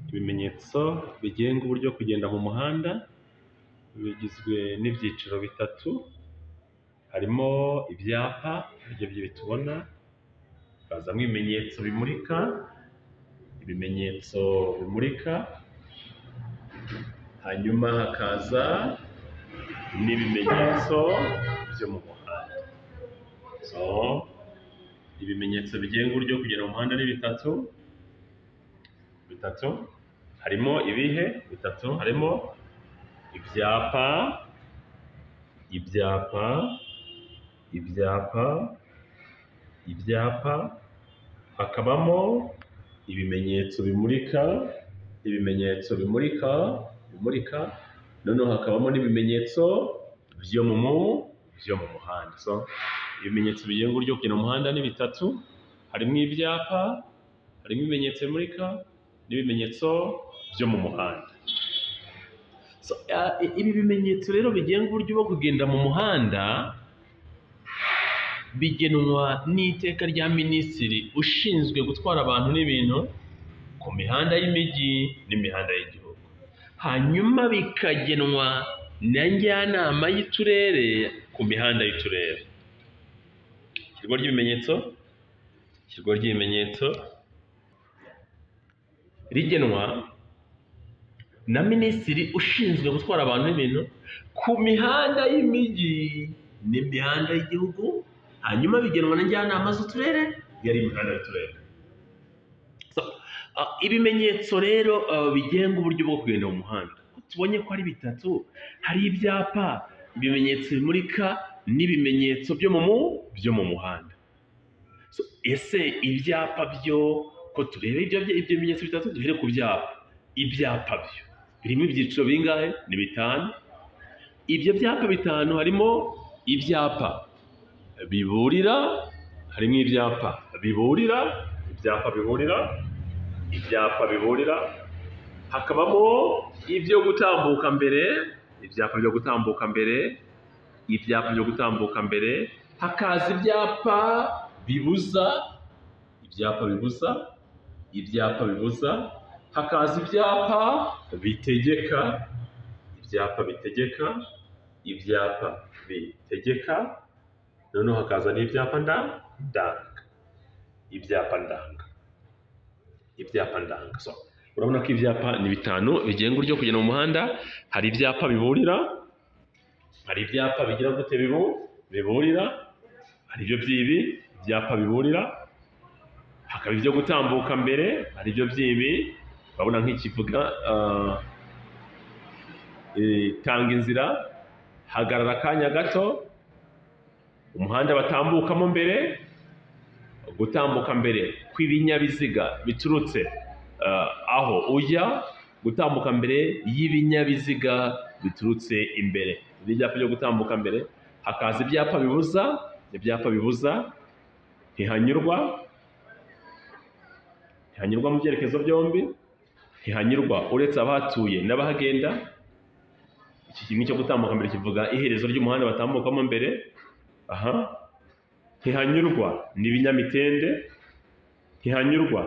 Ibimenyetso bigenga uburyo kugenda mu muhanda bigizwe n'ibyiciro bitatu, harimo ibyapa ibyo bibiri tubona, hakazamo ibimenyetso bimurika, hanyuma hakaza n'ibimenyetso byo mu muhanda. Ibimenyetso bigenga uburyo kugenda mu muhanda ni bitatu, harimo ibihe bitatu, harimo ibyapa, hakabamo ibimenyetso bimurika, noneho hakabamo n'ibimenyetso byo mu muhanda. Ibimenyetso bigenga uburyo kugenda mu muhanda ni bitatu, harimo ibyapa, harimo ibimenyetso bimurika n'ibimenyetso byo mu muhanda. Ibi bimenyetso rero bigenga uburyo bwo kugenda mu muhanda bigenwa n'iteka rya Minisitiri ushinzwe gutwara abantu n'ibintu ku mihanda y'imijyi n'imihanda y'igihugu, hanyuma bikagenwa na njyanama y'uturere ku mihanda y'uturere. Ishyirwa ry'ibimenyetso rigenwa na Minisitiri ushinzwe gutwara abantu n'ibintu ku mihanda y'imijyi n'imihanda y'igihugu, hanyuma bigenwa na njyanama z'uturere yari imihanda y'uturere. Ibimenyetso rero bigenga uburyo bwo kugenda mu muhanda tubonye ko ari bitatu, hari ibyapa, ibimenyetso bimurika n'ibimenyetso byo mu muhanda. Ese ibyapa byo ko turebe ibyo bimenyetso bitatu, duhere ku byapa. Ibyapa byo birimo ibyiciro bingahe? Ni bitanu. Ibyo byapa bitanu harimo ibyapa biburira, hakabamo ibyo gutambuka mbere, hakaza ibyapa bibuza, hakaza ibyapa bitegeka, noneho hakaza n'ibyapa ndanga. Urabona ko ibyapa ni bitanu bigenga uburyo kugenda mu muhanda. Hari ibyapa biburira, hari ibyapa bigira gute biburira, hari ibyo ibyapa biburira, hakaba ibyo gutambuka mbere, hari ibyo urabona nk'ikivuga tanga inzira, hagarara akanya gato, umuhanda batambukamo mbere, gutambuka mbere kw'ibinyabiziga biturutse aho ujya, gutambuka mbere y'ibinyabiziga biturutse imbere. Ibi byapa byo gutambuka mbere. Hakaza ibyapa bibuza, ntihanyurwa mu byerekezo byombi, ntihanyurwa uretse abahatuye n'abahagenda. Iki kintu cyo gutambuka mbere kivuga iherezo ry'umuhanda batambukamo mbere. Ntihanyurwa n'ibinyamitende, ntihanyurwa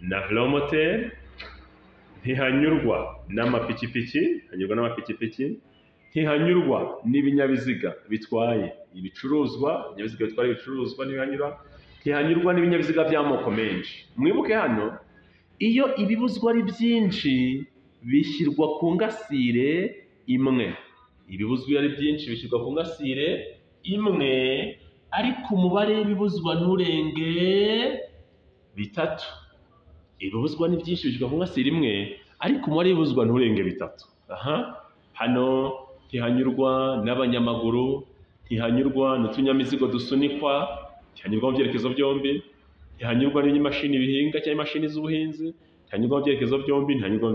na velomoteri, ntihanyurwa n'amapikipiki, ntihanyurwa n'ibinyabiziga bitwaye ibicuruzwa, ntihanyurwa n'ibinyabiziga by'amoko menshi. Mwibuke hano, iyo ibibuzwa ari byinshi bishyirwa ku ngasire imwe. Ariko umubare w'ibibuzwa nturenge bitatu. Ibibuzwa ni byinshi bishyirwa ku ngasire imwe, ariko umubare w'ibibuzwa nturenge bitatu. Hano ntihanyurwa n'abanyamaguru, ntihanyurwa n'utunyamizigo dusunikwa, ntihanyurwa mu byerekezo byombi, ntihanyurwa n'imashini bihinga cyangwa imashini z'ubuhinzi, ntihanyurwa mu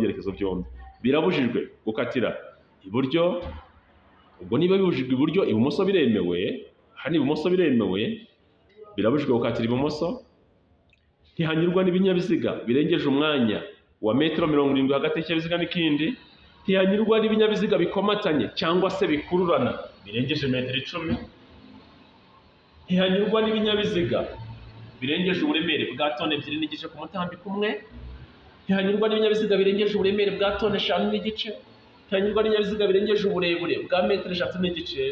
byerekezo byombi. Birabujijwe gukatira iburyo. Ubwo niba bibujijwe iburyo, ibumoso biremewe. Hano ibumoso biremewe, birabujijwe gukatira ibumoso. Ntihanyurwa n'ibinyabiziga birengeje umwanya wa metero 70 hagati y'ikinyabiziga n'ikindi. Ntihanyurwa n'ibinyabiziga bikomatanye cyangwa se bikururana birengeje metero 10. Ntihanyurwa n'ibinyabiziga birengeje uburemere bwa toni 2 n'igice ku mutambiko umwe. ntihanyurwa n'ibinyabiziga birengeje uburemere bwa toni 5 n'igice, ntihanyurwa n'ibinyabiziga birengeje uburebure bwa metero 3 n'igice,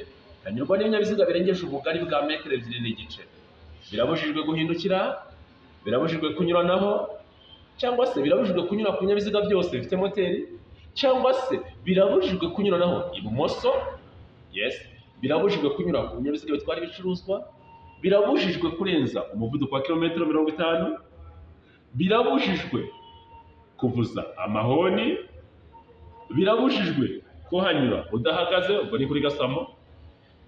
ntihanyurwa n'ibinyabiziga birengeje ubugari bwa metero 2 n'igice. Birabujijwe guhindukira, birabujijwe kunyuranaho, cyangwa se birabujijwe kunyura ku binyabiziga byose bifite moteri, cyangwa se birabujijwe kunyuranaho ibumoso, yes, birabujijwe kunyura ku binyabiziga bitwara ibicuruzwa, birabujijwe kurenza umuvuduko wa kilometero 50, birabujijwe kuvuza amahoni, birabujijwe kuhanyura udahagaze, ubwo ni kuri Gasamo.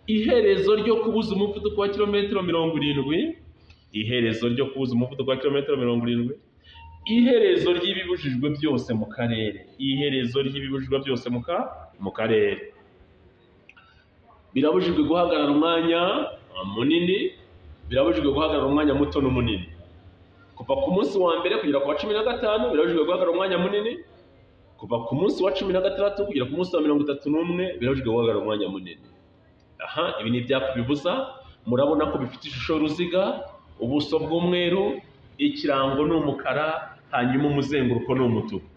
Iherezo ryo kubuza umuvuduko wa kilometero 70, iherezo ryo kubuza umuvuduko wa kilometero 70, iherezo ry'ibibujijwe byose mu karere, iherezo ry'ibibujijwe byose mu karere. Birabujijwe guhagarara umwanya munini, birabujijwe guhagarara umwanya muto n'umunini. Kuva ku munsi wa mbere kugera ku wa 15 birabujijwe guhagarara umwanya munini, kuva ku munsi wa 16 kugera ku munsi wa 31 birabujijwe guhagarara umwanya munini. Aha, ibi ni ibyapa bibuza. Murabona ko bifite ishusho y'uruziga, ubuso bw'umweru, ikirango ni umukara, hanyuma umuzenguruko ni umutuku.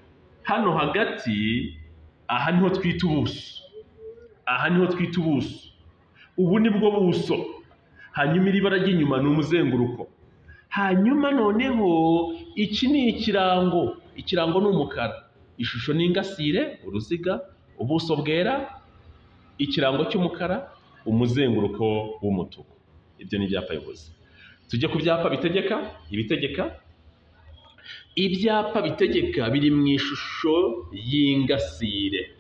Hano hagati, aha niho twita ubuso, aha niho twita ubuso. Ubu ni bwo buso, hanyuma iri bara ry'inyuma ni umuzenguruko. Hanyuma noneho iki ni ikirango, ikirango ni umukara, ishusho ni ingasire, uruziga, ubuso bwera, ikirango cy'umukara, umuzenguruko w'umutuku. Ibyo ni ibyapa bibuza. Tujye ku byapa bitegeka. Ibitegeka, ibyapa bitegeka biri mu ishusho y'ingasire,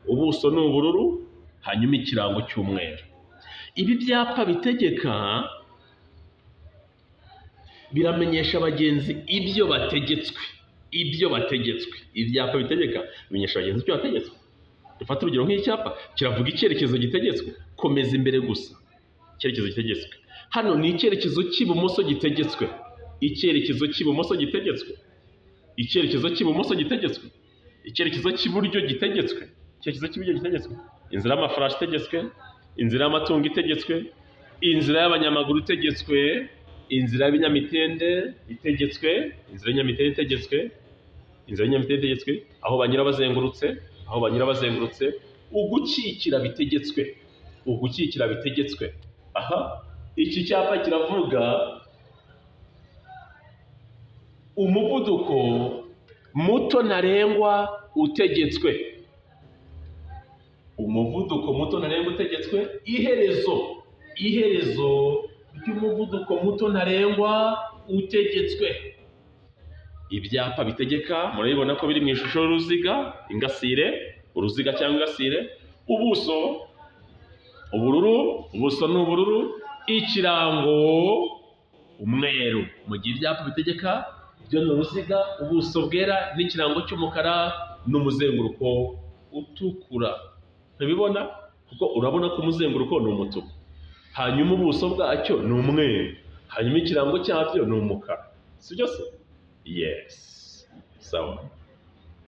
ubuso ni ubururu, hanyuma ikirango cy'umweru. Ibi byapa bitegeka biramenyesha abagenzi ibyo bategetswe, ibyo bategetswe. Ibyapa bitegeka bimenyesha abagenzi ibyo bategetswe. Dufata urugero nk'icyapa kiravuga icyerekezo gitegetswe, komeza imbere gusa, icyerekezo gitegetswe. Hano ni icyerekezo cy'ibumoso gitegetswe, icyerekezo cy'ibumoso gitegetswe, icyerekezo cy'ibumoso gitegetswe, icyerekezo cy'iburyo gitegetswe, icyerekezo cy'iburyo gitegetswe, inzira y'amafarashi itegetswe, inzira y'amatungo itegetswe, inzira y'abanyamaguru itegetswe, inzira y'ibinyamitende itegetswe, inzira y'ibinyamitende itegetswe, inzira y'ibinyamitende itegetswe, aho banyura bazengurutse, aho banyura bazengurutse, ugukikira bitegetswe, ugukikira bitegetswe. Aha, iki cyapa kiravuga umuvuduko muto ntarengwa utegetswe, umuvuduko muto ntarengwa utegetswe, iherezo ry'umuvuduko muto ntarengwa utegetswe. Ibyapa bitegeka murabibona ko biri mu ishusho y'uruziga, ingasire, uruziga cyangwa ingasire, ubuso ubururu, ubuso ni ubururu, ikirango umweru. Mu gihe ibyapa bitegeka byo ni uruziga, ubuso bwera, n'ikirango cy'umukara n'umuzenguruko utukura. Ntibibona kuko urabona ko umuzenguruko ni umutuku, hanyuma ubuso bwacyo ni umweru, hanyuma ikirango cyabyo ni umukara. Si byo se? Yes. Sawa.